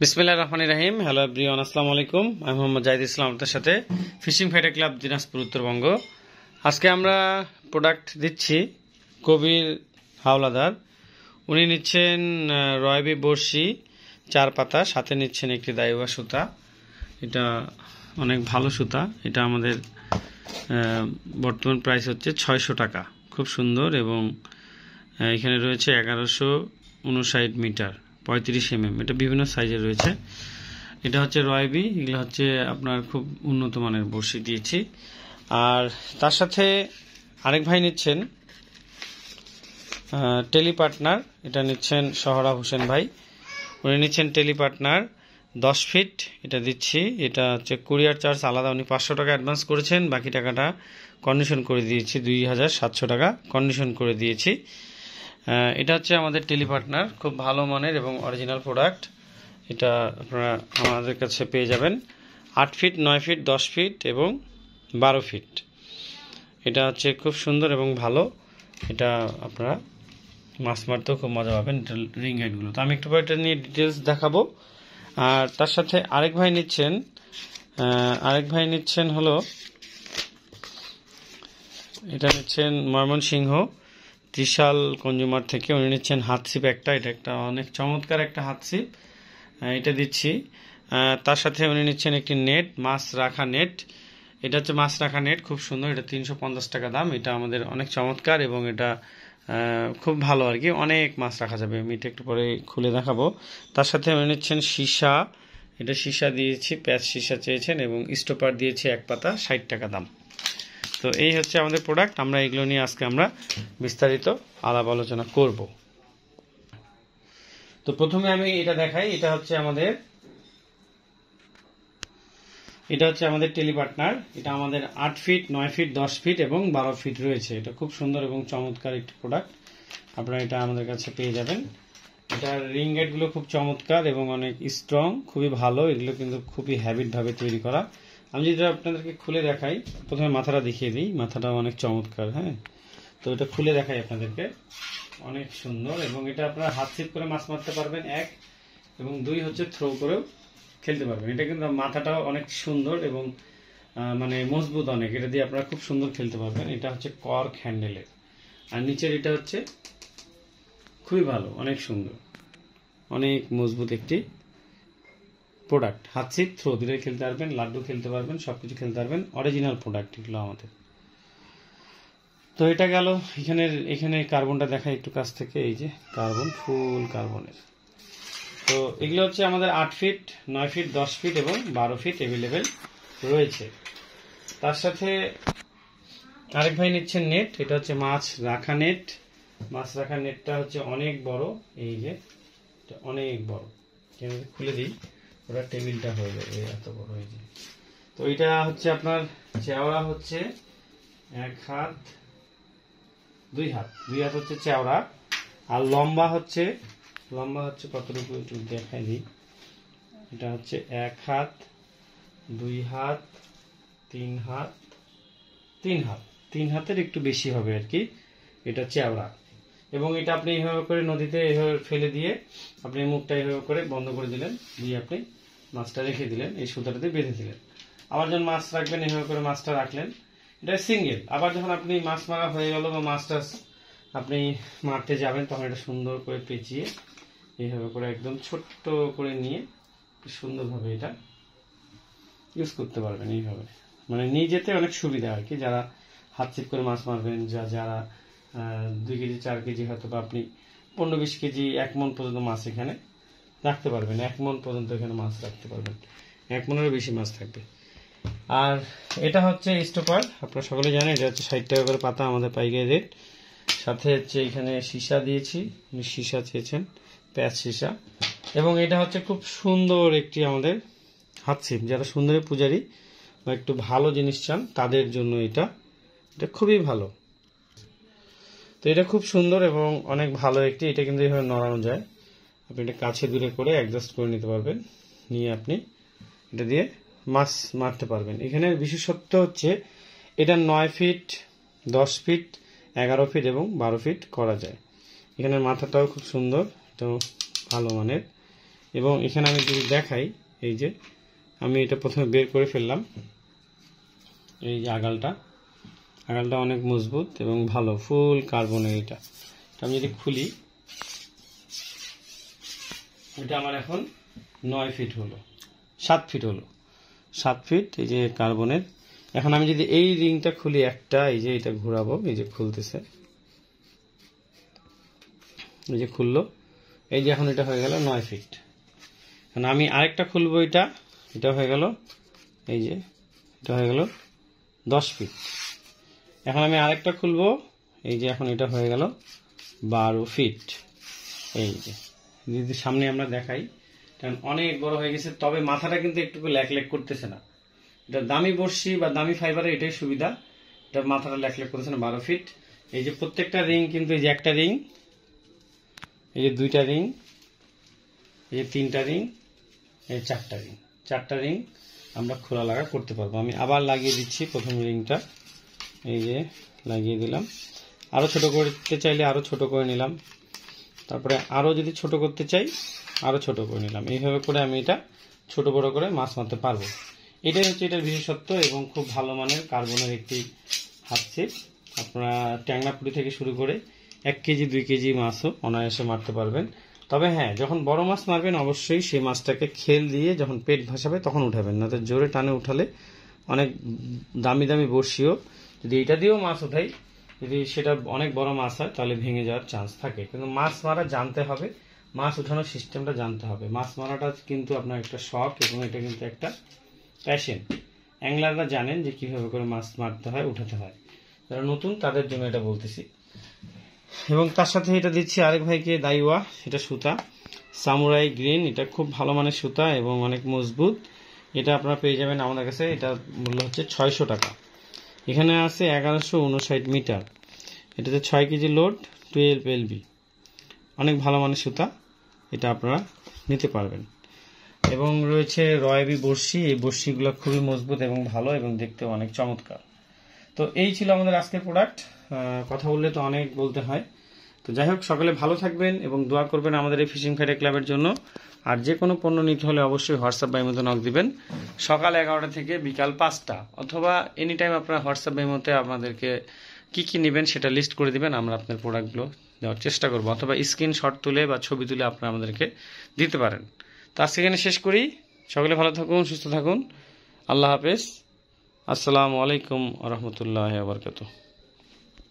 বিসমিল্লাহির রহমানির রহিম। Hello everyone, আসসালামু আলাইকুম। আমি মোহাম্মদ জাহিদ ইসলাম, আপনাদের সাথে fishing fighter club, Dinajpur, Uttarbanga. আজকে আমরা প্রোডাক্ট দিচ্ছি কবির হাওলাদার। উনি নিচ্ছেন রয়বি বড়শি 4 পাতা, সাথে নিচ্ছেন একটি দাইওয়া সুতা। এটা অনেক ভালো সুতা। এটা আমাদের বর্তমান প্রাইস হচ্ছে 600 টাকা। খুব সুন্দর, এবং এখানে রয়েছে 1159 মিটার, 35 mm। এটা বিভিন্ন সাইজের রয়েছে। এটা হচ্ছে রয়বি, এগুলো হচ্ছে আপনার খুব উন্নত মানের বড়শি দিয়েছি। আর তার সাথে আরেক ভাই নিচ্ছেন টেলি পার্টনার। এটা নিচ্ছেন সোহরাব হোসেন ভাই। উনি নিচ্ছেন টেলি পার্টনার 10 ফিট। এটা দিচ্ছি। এটা হচ্ছে কুরিয়ার চার্জ আলাদা। উনি 500 টাকা অ্যাডভান্স করেছেন, বাকি টাকাটা কন্ডিশন করে দিয়েছি, 2700 টাকা কন্ডিশন করে দিয়েছি। এটা হচ্ছে আমাদের টেলি পার্টনার, খুব ভালো মানের এবং অরিজিনাল প্রোডাক্ট। এটা আপনারা আমাদের কাছে পেয়ে যাবেন 8 ফিট, 9 ফিট, 10 ফিট এবং 12 ফিট। এটা হচ্ছে খুব সুন্দর এবং ভালো। এটা আপনারা মাছ মারতেও খুব মজা পাবেন। এটা রিং গাইডগুলো তো আমি একটু পরে এটা নিয়ে ডিটেলস দেখাবো। আর তার সাথে আরেক ভাই নিচ্ছেন হলো, এটা নিচ্ছেন ময়মনসিংহ ত্রিশাল কনজিউমার থেকে। উনি নিচ্ছেন হাতছিপ একটা। এটা একটা অনেক চমৎকার একটা হাতছিপ, এটা দিচ্ছি। তার সাথে উনি নিচ্ছেন একটি নেট, মাছ রাখা নেট। এটা হচ্ছে মাছ রাখা নেট, খুব সুন্দর। এটা 350 টাকা দাম। এটা আমাদের অনেক চমৎকার এবং এটা খুব ভালো আর কি, অনেক মাছ রাখা যাবে। আমি এটা একটু পরে খুলে দেখাবো। তার সাথে উনি নিচ্ছেন সীসা। এটা সীসা দিয়েছি, প্যাচ সীসা চেয়েছেন, এবং স্টপার দিয়েছি 1 পাতা, 60 টাকা দাম। তো এই হচ্ছে আমাদের প্রোডাক্ট। আমরা এগুলো নিয়ে আজকে আমরা বিস্তারিত আলাপ আলোচনা করব। তো প্রথমে আমি এটা দেখাই। এটা হচ্ছে আমাদের টেলি পার্টনার। এটা আমাদের 8 ফিট, 9 ফিট, 10 ফিট এবং 12 ফিট রয়েছে। এটা খুব সুন্দর এবং চমৎকার একটি প্রোডাক্ট। আপনারা এটা আমাদের কাছে পেয়ে যাবেন। এটার রিং গেটগুলো খুব চমৎকার এবং অনেক স্ট্রং, খুবই ভালো। এগুলো কিন্তু খুবই হ্যাবিটভাবে তৈরি করা। আমি যদি আপনাদেরকে খুলে দেখাই, প্রথমে মাথাটা দেখিয়ে দিই। মাথাটা অনেক চমৎকার। হ্যাঁ, তো এটা খুলে দেখাই আপনাদেরকে। অনেক সুন্দর, এবং এটা আপনারা হাত ছিপ করে মাছ মারতে পারবেন 1, এবং 2 হচ্ছে থ্রো করেও খেলতে পারবেন। এটা কিন্তু মাথাটাও অনেক সুন্দর এবং মানে মজবুত অনেক। এটা দিয়ে আপনারা খুব সুন্দর খেলতে পারবেন। এটা হচ্ছে কর্ক হ্যান্ডেলের, আর নিচের এটা হচ্ছে খুবই ভালো, অনেক সুন্দর, অনেক মজবুত একটি প্রোডাক্ট। হাত ছিপ থ্রো দিয়ে খেলতে পারবেন, লাড্ডু খেলতে পারবেন, সবকিছু খেলতে পারবেন। অরিজিনাল প্রোডাক্ট এগুলো আমাদের। তো এটা গেল। এখানে কার্বনটা দেখাই একটু কাছ থেকে। এই যে কার্বন, ফুল কার্বনের। তো এগুলো হচ্ছে আমাদের 8 ফিট, 9 ফিট, 10 ফিট এবং 12 ফিট অ্যাভেলেবেল রয়েছে। তার সাথে আরেক ভাই নিচ্ছেন নেট। এটা হচ্ছে মাছ রাখা নেট। মাছ রাখা নেটটা হচ্ছে অনেক বড়। এই যে অনেক বড়, খুলে দিই, ওটা টেবিলটা হয়ে যাবে এত বড় হয়ে যায়। তো এটা হচ্ছে আপনার চেওড়া হচ্ছে 1 হাত, 2 হাত, 2 হাত হচ্ছে চেওড়া। আর লম্বা হচ্ছে কতটুকু একটু দেখাই দিই। এটা হচ্ছে 1 হাত, 2 হাত, 3 হাত, 3 হাত, 3 হাতের একটু বেশি হবে আর কি। এটা চেওড়া, এবং এটা আপনি এইভাবে করে নদীতে এইভাবে ফেলে দিয়ে আপনি মুখটা এইভাবে করে বন্ধ করে দিলেন, দিয়ে আপনি মাছটা রেখে দিলেন, এই সুতাটাতে বেঁধে দিলেন। আবার যখন মাছ রাখবেন এইভাবে করে মাছটা রাখলেন। এটা সিঙ্গেল। আবার যখন আপনি মাছ মারা হয়ে গেল বা মাছটা আপনি মারতে যাবেন, তখন এটা সুন্দর করে পেঁচিয়ে এইভাবে করে একদম ছোট্ট করে নিয়ে সুন্দরভাবে এটা ইউজ করতে পারবেন। এইভাবে মানে নিয়ে যেতে অনেক সুবিধা আর কি। যারা হাত ছিপ করে মাছ মারবেন, যারা 2 কেজি 4 কেজি, হয়তো বা আপনি 15-20 কেজি, 1 মণ পর্যন্ত মাছ এখানে রাখতে পারবেন। 1 মণ পর্যন্ত এখানে মাছ রাখতে পারবেন, 1 মণেরও বেশি মাছ থাকবে। আর এটা হচ্ছে স্টপার। আপনারা সকলে জানেন এটা হচ্ছে 60 টাকা করে পাতা, আমাদের পাইকারি রেট। সাথে হচ্ছে এখানে সীসা দিয়েছি, সীসা চেয়েছেন, প্যাচ সীসা। এবং এটা হচ্ছে খুব সুন্দর একটি আমাদের হাত ছিপ। যারা সুন্দরী পূজারী বা একটু ভালো জিনিস চান, তাদের জন্য এটা খুবই ভালো। তো এটা খুব সুন্দর এবং অনেক ভালো একটি। এটা কিন্তু এইভাবে নড়ানো যায়। আপনি এটা কাছে দূরে করে অ্যাডজাস্ট করে নিতে পারবেন, নিয়ে আপনি এটা দিয়ে মাছ মারতে পারবেন। এখানে বিশেষত্ব হচ্ছে এটা 9 ফিট, 10 ফিট, 11 ফিট এবং 12 ফিট করা যায়। এখানে মাথাটাও খুব সুন্দর, এটাও ভালো মানের। এবং এখানে আমি যদি দেখাই, এই যে আমি এটা প্রথমে বের করে ফেললাম, এই যে আগালটা অনেক মজবুত এবং ভালো, ফুল কার্বনের। এটা আমি যদি খুলি, এটা আমার এখন 9 ফিট হলো, 7 ফিট হলো, 7 ফিট এই যে কার্বনের। এখন আমি যদি এই রিংটা খুলি একটা, এই যে এটা ঘোরাবো, এই যে খুলতেছে, এই যে খুললো, এই যে এখন এটা হয়ে গেল 9 ফিট। এখন আমি আরেকটা খুলবো, এটা হয়ে গেল, এই যে এটা হয়ে গেল 10 ফিট। এখন আমি আরেকটা খুলবো, এই যে এখন এটা হয়ে গেল 12 ফিট। এই যে যদি সামনে আমরা দেখাই, কারণ অনেক বড় হয়ে গেছে, তবে মাথাটা কিন্তু একটু ল্যাক করতেছে না। এটা দামি বর্ষি বা দামি ফাইবারের এটাই সুবিধা, এটা মাথাটা ল্যাক করতেছে না। 12 ফিট। এই যে প্রত্যেকটা রিং কিন্তু, এই যে একটা রিং, এই যে দুইটা রিং, এই যে তিনটা রিং, এই চারটা রিং আমরা খোলা লাগা করতে পারবো। আমি আবার লাগিয়ে দিচ্ছি প্রথম রিংটা, এই যে লাগিয়ে দিলাম। আরো ছোট করতে চাইলে আরো ছোট করে নিলাম, তারপরে আরো যদি ছোট করতে চাই আরো ছোট করে নিলাম। এইভাবে করে আমি এটা ছোট বড় করে মাছ মারতে পারবো। এটাই হচ্ছে এটার বিশেষত্ব, এবং খুব ভালো মানের কার্বনের একটি হাত ছিপ। আপনারা ট্যাংরা পুঁটি থেকে শুরু করে 1 কেজি 2 কেজি মাছও অনায়াসে মারতে পারবেন। তবে হ্যাঁ, যখন বড় মাছ মারবেন অবশ্যই সেই মাছটাকে খেল দিয়ে যখন পেট ভাসাবে তখন উঠাবেন, না তো জোরে টানে উঠালে অনেক দামি বড়শিও যদি এটা দিয়েও মাছ উঠাই, যদি সেটা অনেক বড় মাছ হয় তাহলে ভেঙে যাওয়ার চান্স থাকে। কিন্তু মাছ মারা জানতে হবে, মাছ উঠানোর সিস্টেমটা জানতে হবে। মাছ মারাটা কিন্তু আপনার একটা শখ, এবং এটা কিন্তু একটা প্যাশন। অ্যাংলাররা জানেন যে কিভাবে করে মাছ মারতে হয়, উঠাতে হয়। যারা নতুন তাদের জন্য এটা বলতেছি। এবং তার সাথে এটা দিচ্ছি আরেক ভাইকে দাইওয়া, এটা সুতা সামুরাই গ্রিন, এটা খুব ভালো মানের সুতা এবং অনেক মজবুত। এটা আপনারা পেয়ে যাবেন আমাদের কাছে, এটা মূল্য হচ্ছে 600 টাকা। এখানে আছে 1159 মিটার, এটাতে 6 কেজি লোড, 12 এলবি, অনেক ভালো মানের সুতা, এটা আপনারা নিতে পারবেন। এবং রয়েছে রয়বি বড়শি, এই বড়শিগুলো খুবই মজবুত এবং ভালো, এবং দেখতে অনেক চমৎকার। তো এই ছিল আমাদের আজকের প্রোডাক্ট। কথা বললে তো অনেক বলতে হয়। তো যাই হোক, সকলে ভালো থাকবেন এবং দোয়া করবেন আমাদের এই ফিশিং ফ্রাইডে ক্লাবের জন্য। আর যে কোনো পণ্য নিতে হলে অবশ্যই হোয়াটসঅ্যাপ বাইমোতে নক দিবেন, সকাল 11টা থেকে বিকাল 5টা, অথবা এনি টাইম আপনারা হোয়াটসঅ্যাপ বাইমোতে আপনাদেরকে কি নেবেন সেটা লিস্ট করে দিবেন, আমরা আপনার প্রোডাক্টগুলো দেওয়ার চেষ্টা করবো, অথবা স্ক্রিনশট তুলে বা ছবি তুলে আপনারা আমাদেরকে দিতে পারেন। তো আজকে এখানে শেষ করি। সকলে ভালো থাকুন, সুস্থ থাকুন। আল্লাহ হাফেজ। আসসালামু আলাইকুম ওয়া রাহমাতুল্লাহি ওয়া বারাকাতুহু।